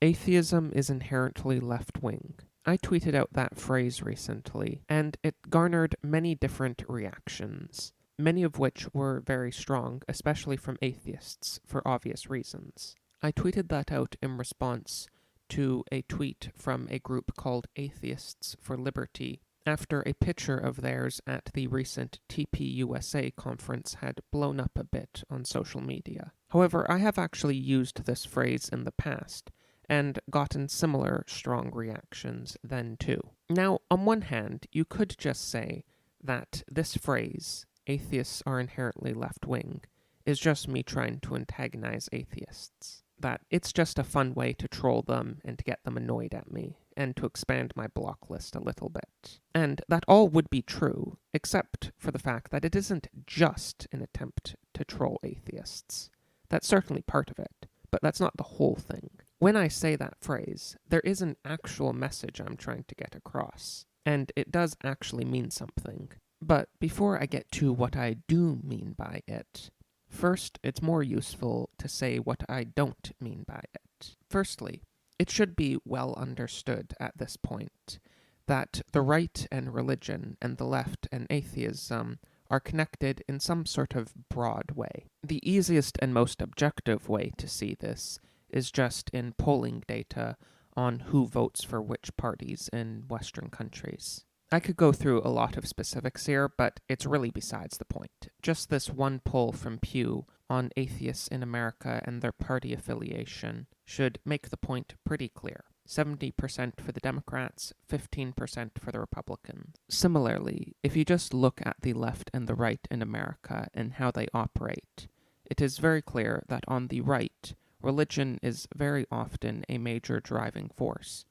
Atheism is inherently left-wing. I tweeted out that phrase recently, and it garnered many different reactions, many of which were very strong, especially from atheists, for obvious reasons. I tweeted that out in response to a tweet from a group called Atheists for Liberty, after a picture of theirs at the recent TPUSA conference had blown up a bit on social media. However, I have actually used this phrase in the past, and gotten similar strong reactions then too. Now, on one hand, you could just say that this phrase, atheists are inherently left-wing, is just me trying to antagonize atheists. That it's just a fun way to troll them and to get them annoyed at me, and to expand my block list a little bit. And that all would be true, except for the fact that it isn't just an attempt to troll atheists. That's certainly part of it, but that's not the whole thing. When I say that phrase, there is an actual message I'm trying to get across, and it does actually mean something. But before I get to what I do mean by it, first, it's more useful to say what I don't mean by it. Firstly, it should be well understood at this point that the right and religion and the left and atheism are connected in some sort of broad way. The easiest and most objective way to see this is just in polling data on who votes for which parties in Western countries. I could go through a lot of specifics here, but it's really besides the point. Just this one poll from Pew on atheists in America and their party affiliation should make the point pretty clear. 70% for the Democrats, 15% for the Republicans. Similarly, if you just look at the left and the right in America and how they operate, it is very clear that on the right, religion is very often a major driving force,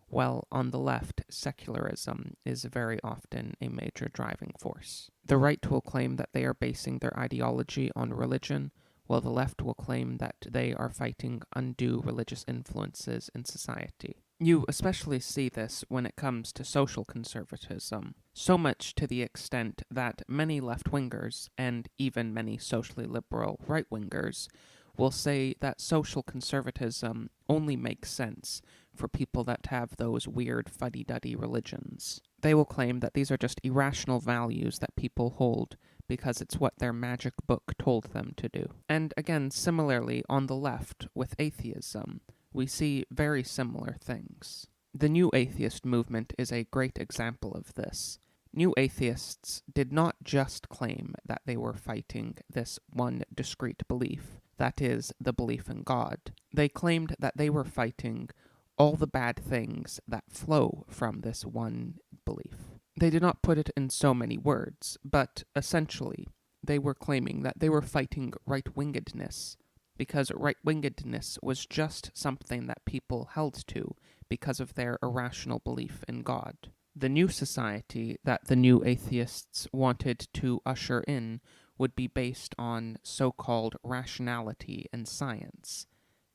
while on the left, secularism is very often a major driving force. The right will claim that they are basing their ideology on religion, while the left will claim that they are fighting undue religious influences in society. You especially see this when it comes to social conservatism, so much to the extent that many left-wingers, and even many socially liberal right-wingers, will say that social conservatism only makes sense for people that have those weird fuddy-duddy religions. They will claim that these are just irrational values that people hold because it's what their magic book told them to do. And again, similarly, on the left, with atheism, we see very similar things. The New Atheist movement is a great example of this. New Atheists did not just claim that they were fighting this one discrete belief, that is, the belief in God. They claimed that they were fighting all the bad things that flow from this one belief. They did not put it in so many words, but essentially, they were claiming that they were fighting right-wingedness, because right-wingedness was just something that people held to because of their irrational belief in God. The new society that the New Atheists wanted to usher in would be based on so-called rationality and science.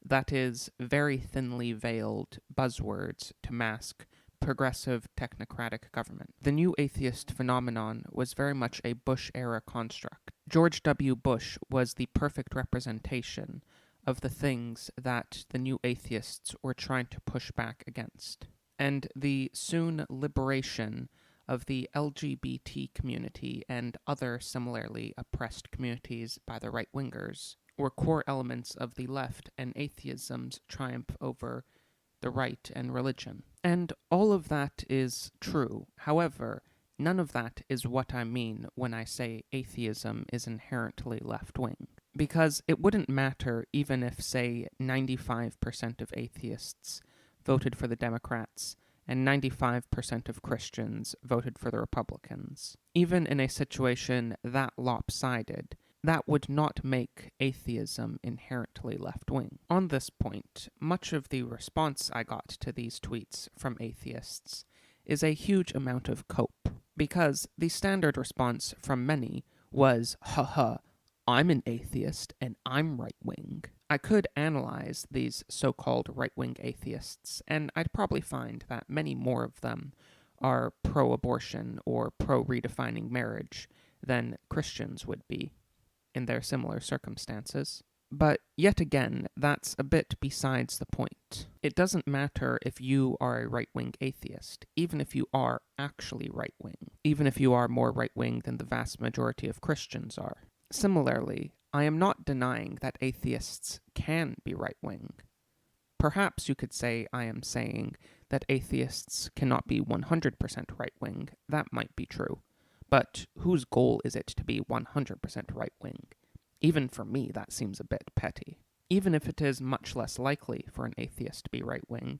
That is, very thinly veiled buzzwords to mask progressive technocratic government. The New Atheist phenomenon was very much a Bush-era construct. George W. Bush was the perfect representation of the things that the New Atheists were trying to push back against. And the soon liberation of the LGBT community and other similarly oppressed communities by the right-wingers were core elements of the left and atheism's triumph over the right and religion. And all of that is true. However, none of that is what I mean when I say atheism is inherently left-wing. Because it wouldn't matter even if, say, 95% of atheists voted for the Democrats and 95% of Christians voted for the Republicans. Even in a situation that lopsided, that would not make atheism inherently left-wing. On this point, much of the response I got to these tweets from atheists is a huge amount of cope, because the standard response from many was, haha, I'm an atheist and I'm right-wing. I could analyze these so-called right-wing atheists, and I'd probably find that many more of them are pro-abortion or pro-redefining marriage than Christians would be in their similar circumstances. But yet again, that's a bit besides the point. It doesn't matter if you are a right-wing atheist, even if you are actually right-wing, even if you are more right-wing than the vast majority of Christians are. Similarly, I am not denying that atheists can be right-wing. Perhaps you could say I am saying that atheists cannot be 100% right-wing. That might be true. But whose goal is it to be 100% right-wing? Even for me, that seems a bit petty. Even if it is much less likely for an atheist to be right-wing,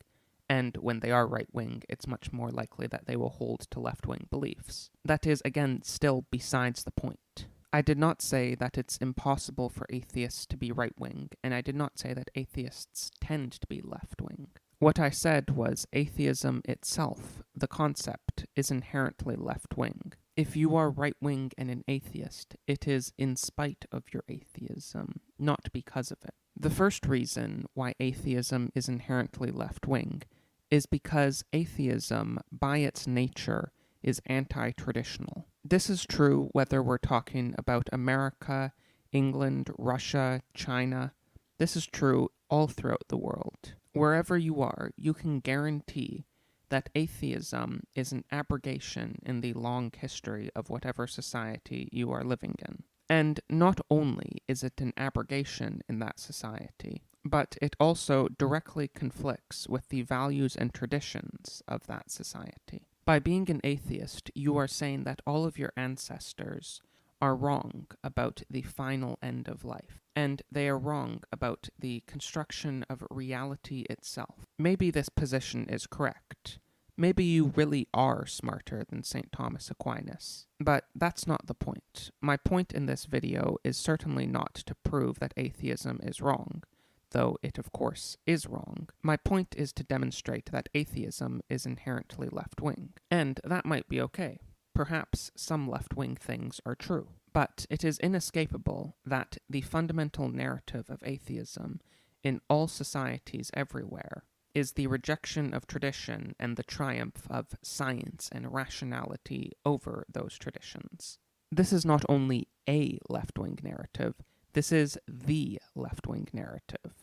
and when they are right-wing, it's much more likely that they will hold to left-wing beliefs. That is, again, still besides the point. I did not say that it's impossible for atheists to be right-wing, and I did not say that atheists tend to be left-wing. What I said was atheism itself, the concept, is inherently left-wing. If you are right-wing and an atheist, it is in spite of your atheism, not because of it. The first reason why atheism is inherently left-wing is because atheism, by its nature, is anti-traditional. This is true whether we're talking about America, England, Russia, China. This is true all throughout the world. Wherever you are, you can guarantee that atheism is an abrogation in the long history of whatever society you are living in. And not only is it an abrogation in that society, but it also directly conflicts with the values and traditions of that society. By being an atheist, you are saying that all of your ancestors are wrong about the final end of life, and they are wrong about the construction of reality itself. Maybe this position is correct. Maybe you really are smarter than St. Thomas Aquinas. But that's not the point. My point in this video is certainly not to prove that atheism is wrong, though it of course is wrong. My point is to demonstrate that atheism is inherently left-wing, and that might be okay. Perhaps some left-wing things are true, but it is inescapable that the fundamental narrative of atheism in all societies everywhere is the rejection of tradition and the triumph of science and rationality over those traditions. This is not only a left-wing narrative, this is the left-wing narrative.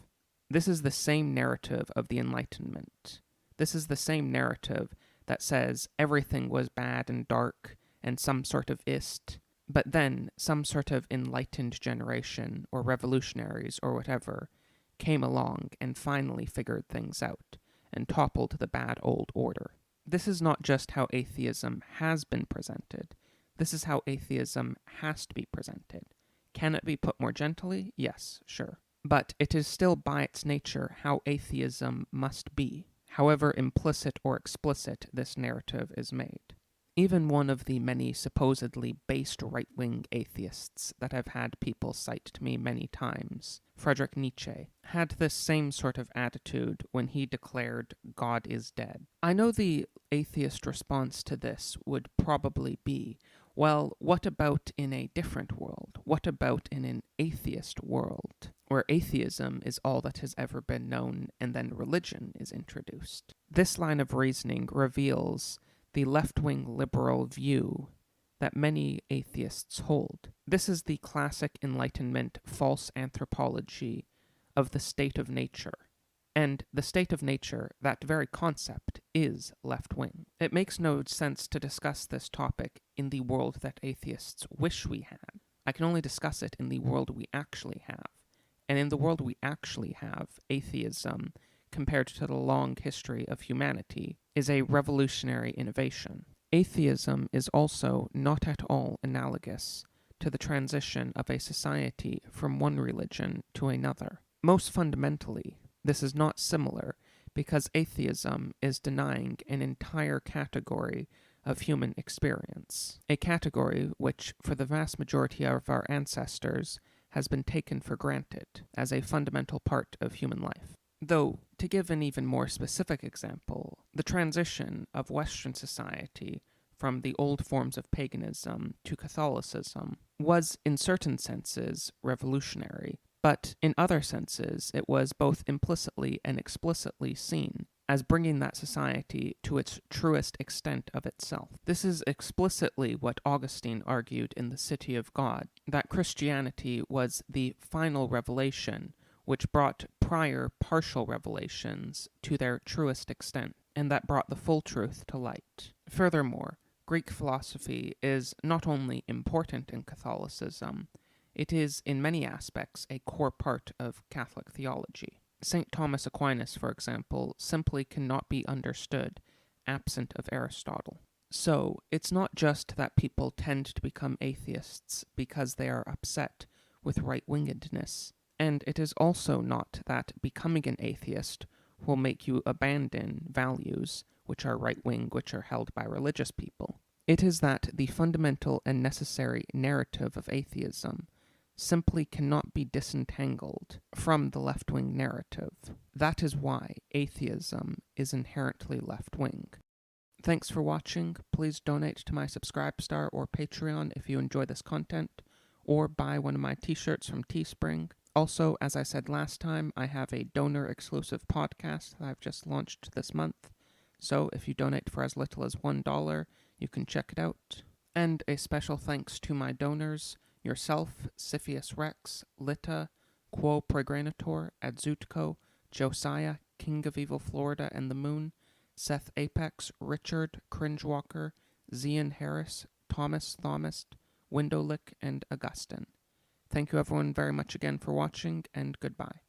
This is the same narrative of the Enlightenment. This is the same narrative that says everything was bad and dark and some sort of ist, but then some sort of enlightened generation or revolutionaries or whatever came along and finally figured things out and toppled the bad old order. This is not just how atheism has been presented. This is how atheism has to be presented. Can it be put more gently? Yes, sure. But it is still by its nature how atheism must be, however implicit or explicit this narrative is made. Even one of the many supposedly based right-wing atheists that I've had people cite to me many times, Friedrich Nietzsche, had this same sort of attitude when he declared God is dead. I know the atheist response to this would probably be, well, what about in a different world? What about in an atheist world, where atheism is all that has ever been known and then religion is introduced? This line of reasoning reveals the left-wing liberal view that many atheists hold. This is the classic Enlightenment false anthropology of the state of nature. And the state of nature, that very concept, is left-wing. It makes no sense to discuss this topic in the world that atheists wish we had. I can only discuss it in the world we actually have. And in the world we actually have, atheism, compared to the long history of humanity, is a revolutionary innovation. Atheism is also not at all analogous to the transition of a society from one religion to another. Most fundamentally, this is not similar because atheism is denying an entire category of human experience, a category which, for the vast majority of our ancestors, has been taken for granted as a fundamental part of human life. Though, to give an even more specific example, the transition of Western society from the old forms of paganism to Catholicism was, in certain senses, revolutionary, but in other senses it was both implicitly and explicitly seen as bringing that society to its truest extent of itself. This is explicitly what Augustine argued in The City of God, that Christianity was the final revelation which brought prior partial revelations to their truest extent, and that brought the full truth to light. Furthermore, Greek philosophy is not only important in Catholicism, it is in many aspects a core part of Catholic theology. St. Thomas Aquinas, for example, simply cannot be understood absent of Aristotle. So, it's not just that people tend to become atheists because they are upset with right-wingedness, and it is also not that becoming an atheist will make you abandon values which are right-wing, which are held by religious people. It is that the fundamental and necessary narrative of atheism simply cannot be disentangled from the left-wing narrative. That is why atheism is inherently left-wing. Thanks for watching. Please donate to my Subscribestar or Patreon if you enjoy this content, or buy one of my t-shirts from Teespring. Also, as I said last time, I have a donor-exclusive podcast that I've just launched this month, so if you donate for as little as $1, you can check it out. And a special thanks to my donors, yourself, Siphius Rex, Lita, Quo Pregranator, Adzutko, Josiah, King of Evil Florida and the Moon, Seth Apex, Richard, Cringewalker, Zian Harris, Thomas Thomist, Windowlick, and Augustine. Thank you everyone very much again for watching, and goodbye.